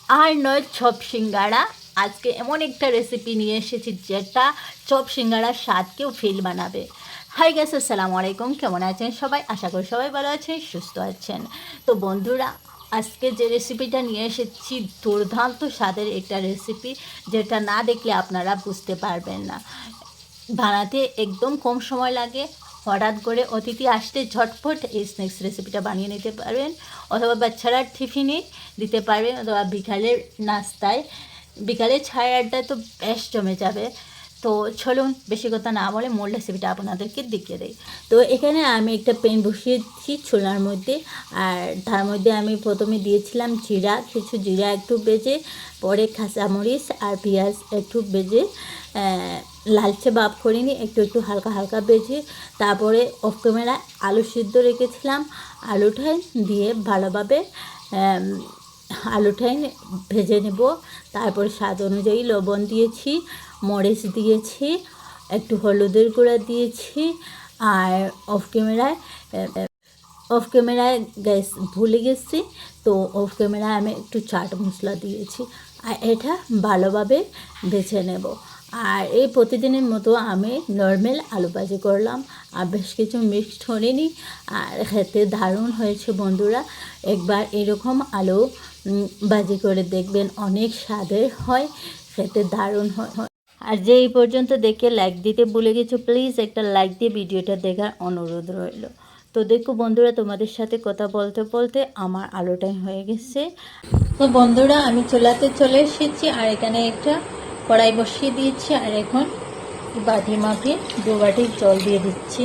আর নয় চপ সিঙ্গাড়া। আজকে এমন একটা রেসিপি নিয়ে এসেছি যেটা চপ সিঙ্গাড়ার স্বাদকেও ফিল বানাবে। হাই গাইস, আসসালামু আলাইকুম। কেমন আছেন সবাই? আশা করি সবাই ভালো আছেন, সুস্থ আছেন। তো বন্ধুরা, আজকে যে রেসিপিটা নিয়ে এসেছি দুর্দান্ত স্বাদের একটা রেসিপি, যেটা না দেখলে আপনারা বুঝতে পারবেন না। বানাতে একদম কম সময় লাগে। হঠাৎ করে অতিথি আসতে ঝটপট এই স্ন্যাক্স রেসিপিটা বানিয়ে নিতে পারবেন, অথবা বাচ্চারা টিফিনে দিতে পারবেন, অথবা বিকালের নাস্তায়, বিকালের ছায় আড্ডায় তো বেশ জমে যাবে। তো চলুন বেশি কথা না বলে মূল রেসিপিটা আপনাদেরকে দেখিয়ে দিই। তো এখানে আমি একটা প্যান বসিয়েছি চুলার মধ্যে, আর তার মধ্যে আমি প্রথমে দিয়েছিলাম জিরা, কিছু জিরা একটু ভেজে, পরে কাঁচামরিচ আর পেঁয়াজ একটু ভেজে, লালচে ভাব করিনি, একটু একটু হালকা হালকা ভেজে, তারপরে অফ ক্যামেরায় আলু সিদ্ধ রেখেছিলাম, আলুটাই দিয়ে ভালোভাবে আলুটাই ভেজে নেব। তারপরে স্বাদ অনুযায়ী লবণ দিয়েছি, মরিচ দিয়েছি, একটু হলুদের গুঁড়া দিয়েছি, আর অফ ক্যামেরায় গ্যাস ভুলে গেছি, তো অফ ক্যামেরায় আমি একটু চাট মশলা দিয়েছি, আর এটা ভালোভাবে ভেজে নেব। আর এই প্রতিদিনের মতো আমি নর্মাল আলু ভাজি করলাম, আর বেশ কিছু মিক্সড করিনি, আর খেতে দারুণ হয়েছে বন্ধুরা। একবার এরকম আলু ভাজি করে দেখবেন, অনেক স্বাদের হয়, খেতে দারুণ হয়। আর যে এই পর্যন্ত দেখে লাইক দিতে ভুলে গেছো, প্লিজ একটা লাইক দিয়ে ভিডিওটা দেখার অনুরোধ রইল। তো দেখো বন্ধুরা, তোমাদের সাথে কথা বলতে বলতে আমার আলুটাই হয়ে গেছে। তো বন্ধুরা, আমি চুলাতে চলে এসেছি, আর এখানে একটা কড়াই বসিয়ে দিয়েছি, আর এখন বাটি মাপে 2 বাটি জল দিয়ে দিচ্ছি।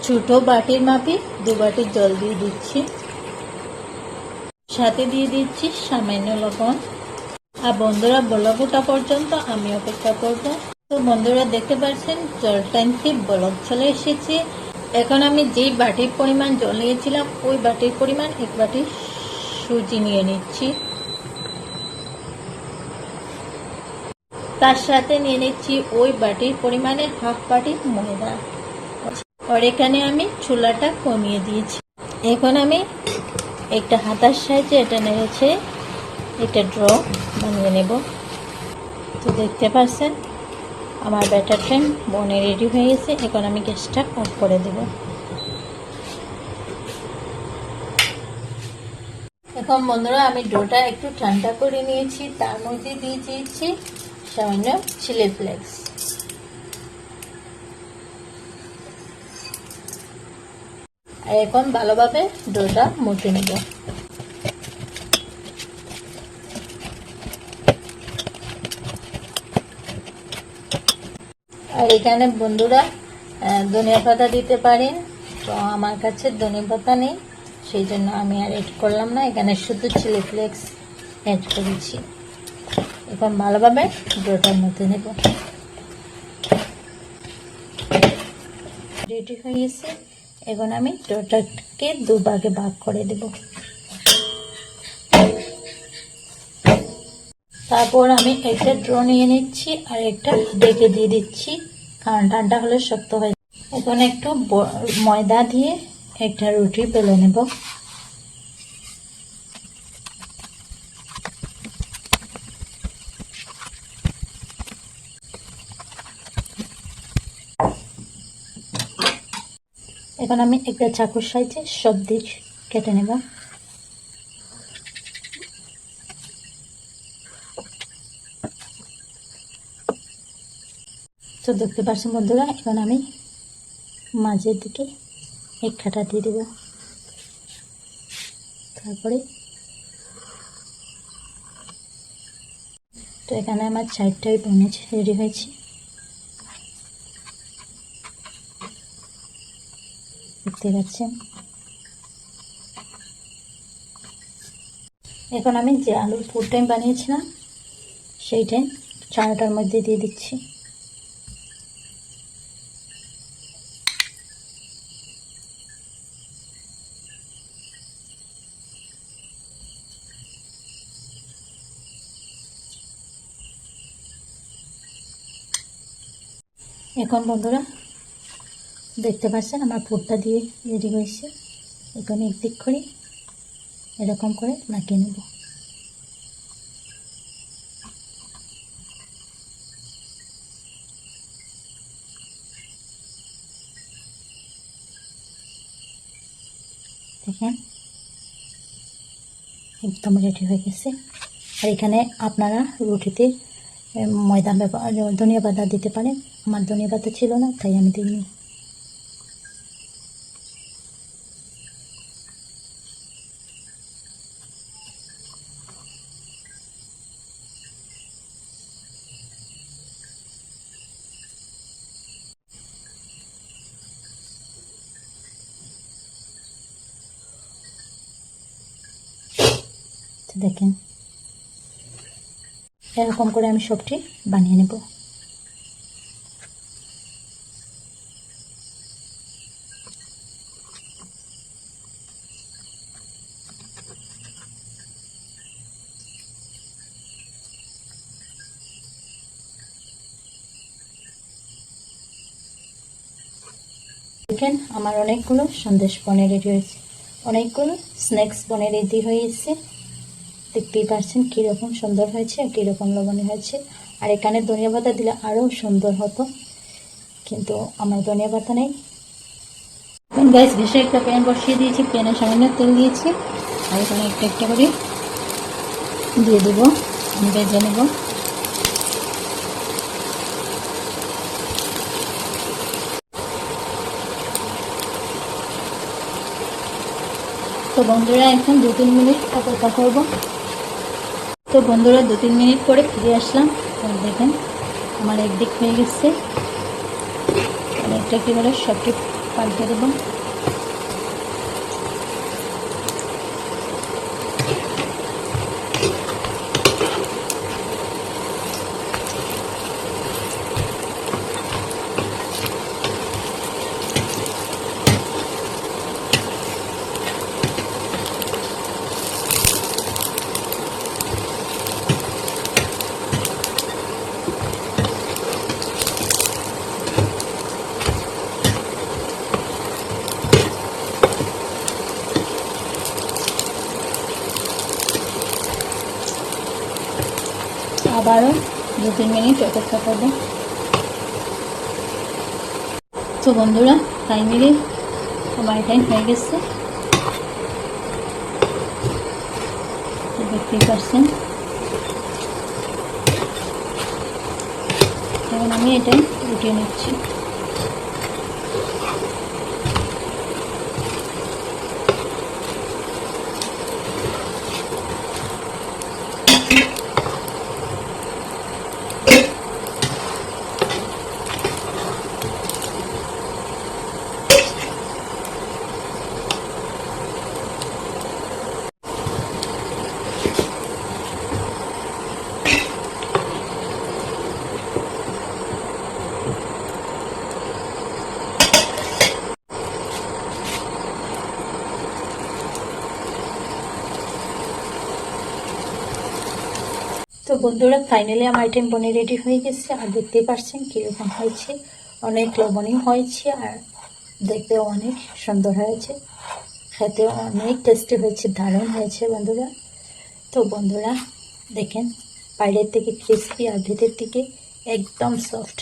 ছোটো বাটির মাপে 2 বাটি জল দিয়ে দিচ্ছি, সাথে দিয়ে দিচ্ছি সামান্য লবণ। আর বন্ধুরা, বলক ওঠা পর্যন্ত আমি অপেক্ষা করব। তো বন্ধুরা, দেখতে পাচ্ছেন জল ট্যাঙ্কি বলক চলে এসেছে। এখন আমি যেই বাটির পরিমাণ জল নিয়েছিলাম, ওই বাটির পরিমাণ 1 বাটি সুজি নিয়ে নিচ্ছি। তার সাথে নিয়ে নিচ্ছি ওই বাটির পরিমাণের হাফ বাটি ময়দা। আর এখানে আমি চুলাটা কমিয়ে দিয়েছি। এখন আমি একটা হাতার সাহায্যে এটা নেড়েছে একটা ড্র বানিয়ে নেব। তো দেখতে পাচ্ছেন আমার ব্যাটারটা বনে রেডি হয়ে গেছে। এখন আমি গ্যাসটা অফ করে দেব। এখন বন্ধুরা, আমি ডোটা একটু ঠান্ডা করে নিয়েছি, তার মধ্যে দিয়ে দিয়েছি সামান্য চিলি ফ্লেক্স। আর এখন ভালোভাবে ডোটা মুঠে নেব। আর এখানে বন্ধুরা ধনিয়া পাতা দিতে পারেন, তো আমার কাছে ধনিয়া পাতা নেই, সেই জন্য আমি আর এড করলাম না। এখানে শুধু চিলি ফ্লেক্স অ্যাড করেছি। এখন ভালোভাবে ডোটার মধ্যে নেব। রেডি হয়ে গেছে। এখন আমি ডোটাকে 2 ভাগে ভাগ করে দেব। তারপর আমি একটা ড্র নিয়ে নিচ্ছি, আর একটা ডেকে দিয়ে দিচ্ছি, কারণ ঠান্ডা হলে শক্ত হয়ে। এখন একটু ময়দা দিয়ে একটা রুটি বেলে নেব। এখন আমি একটা চাকুর সাহায্যে সব দিক কেটে নেব। তো দেখতে পাচ্ছেন বন্ধুরা, এখন আমি মাঝের দিকে এক কাটা দিয়ে দেব। তারপরে তো এখানে আমার 4টাই বনেজ রেডি হয়েছে। দেখতে পাচ্ছেন। এখন আমি যে আলুর পুরটাই বানিয়েছিলাম, সেইটাই চানাটার মধ্যে দিয়ে দিচ্ছি। এখন বন্ধুরা দেখতে পাচ্ছেন আমার পুরটা দিয়ে রেডি হয়েছে। এখন একদিক করে এরকম করে লাগিয়ে নেব। দেখেন একদম রেডি হয়ে গেছে। আর এখানে আপনারা রুটিতে ময়দা ধনিয়া পাতা দিতে পারেন। আমার ধনিয়া পাতা ছিল না, তাই আমি দিইনি। দেখেন এরকম করে আমি সবটি বানিয়ে নেব। দেখেন আমার অনেকগুলো সন্দেশ বনে রেডি হয়েছে, অনেকগুলো স্ন্যাক্স বনে রেডি হয়েছে। দেখতেই পাচ্ছেন কীরকম সুন্দর হয়েছে আর কীরকম লবণী হয়েছে। আর এখানে ধনিয়া পাতা দিলে আরও সুন্দর হতো, কিন্তু আমার ধনিয়া পাতা নেই। গ্যাস ঘেসে একটা প্যান বসিয়ে দিয়েছি, প্যানে সামান্য তেল দিয়েছি। আর এখানে একটা একটা করে দিয়ে দেবো, ভেজে নেব। তো বন্ধুরা এখন 2-3 মিনিট অপেক্ষা করব। তো বন্ধুরা 2-3 মিনিট পরে ফিরে আসলাম। দেখেন আমার একদিক হয়ে গেছে, একটা একটি করে সবটি পাল্টে দেবো। আবারও 2-3 মিনিট অপেক্ষা করব। তো বন্ধুরা ফাইনালি আমার টাইম হয়ে গেছে, দেখতেই পাচ্ছেন। এখন আমি এটাই উঠিয়ে নিচ্ছি। তো বন্ধুরা ফাইনালি আমার আইটেম বনে রেডি হয়ে গেছে। আর দেখতেই পাচ্ছেন কীরকম হয়েছে, অনেক লবণীয় হয়েছে আর দেখতেও অনেক সুন্দর হয়েছে, খেতেও অনেক টেস্টি হয়েছে, দারুণ হয়েছে বন্ধুরা। তো বন্ধুরা দেখেন বাইরের থেকে ক্রিস্পি আর ভেতর থেকে একদম সফট।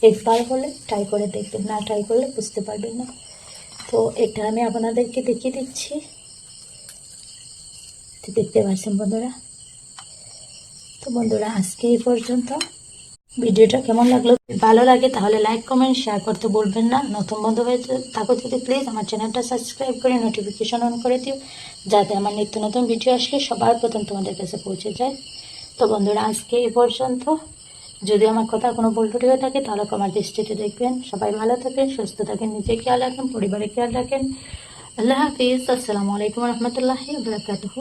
একবার হলে ট্রাই করে দেখবেন, না ট্রাই করলে বুঝতে পারবেন না। তো এটা আমি আপনাদেরকে দেখিয়ে দিচ্ছি, দেখতে পাচ্ছেন বন্ধুরা। তো বন্ধুরা আজকে এই পর্যন্ত। ভিডিওটা কেমন লাগলো, ভালো লাগে তাহলে লাইক কমেন্ট শেয়ার করতে বলবেন না। নতুন বন্ধু হয়ে থাকো যদি প্লিজ আমার চ্যানেলটা সাবস্ক্রাইব করে নোটিফিকেশন অন করে দিও, যাতে আমার নিত্য নতুন ভিডিও আসলে সবার প্রথম তোমাদের কাছে পৌঁছে যায়। তো বন্ধুরা আজকে এই পর্যন্ত। যদি আমার কথা কোনো ভুল ত্রুটি হয়ে থাকে তাহলে আমার দৃষ্টিতে দেখবেন। সবাই ভালো থাকেন, সুস্থ থাকেন, নিজে খেয়াল রাখেন, পরিবারের খেয়াল রাখেন। আল্লাহ হাফিজ। আসসালামু আলাইকুম রহমতুল্লাহি ওয়া বারাকাতুহু।